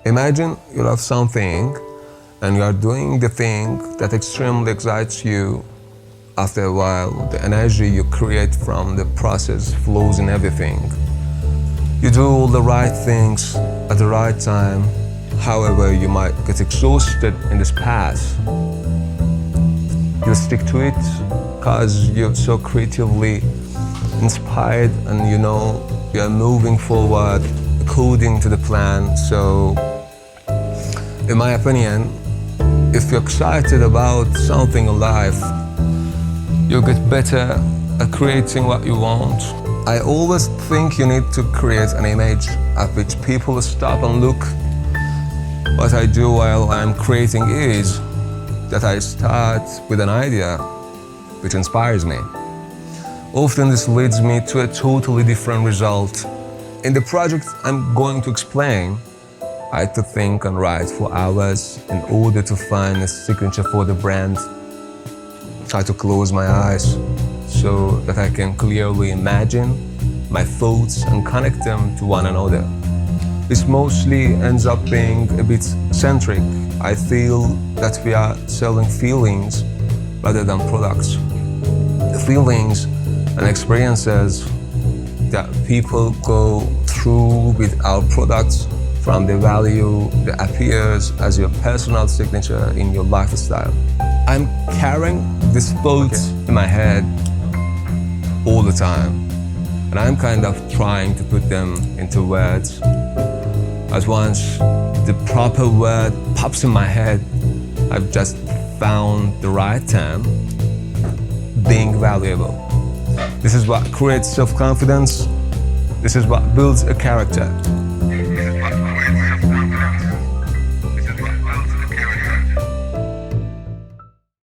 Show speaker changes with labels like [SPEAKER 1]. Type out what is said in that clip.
[SPEAKER 1] Imagine you love something and you are doing the thing that extremely excites you. After a while, the energy you create from the process flows in everything. You do all the right things at the right time. However, you might get exhausted in this path. You stick to it because you're so creatively inspired and you know you're moving forward according to the plan. So, in my opinion, if you're excited about something in life, you'll get better at creating what you want. I always think you need to create an image at which people stop and look. What I do while I'm creating is that I start with an idea which inspires me. Often this leads me to a totally different result. In the project I'm going to explain, I had to think and write for hours in order to find a signature for the brand. Try to close my eyes so that I can clearly imagine my thoughts and connect them to one another. This mostly ends up being a bit centric. I feel that we are selling feelings rather than products. The feelings and experiences that people go through with our products, from the value that appears as your personal signature in your lifestyle. I'm carrying these thoughts in my head all the time, and I'm kind of trying to put them into words. As once the proper word pops in my head, I've just found the right term: being valuable. This is what creates self-confidence. This is what builds a character.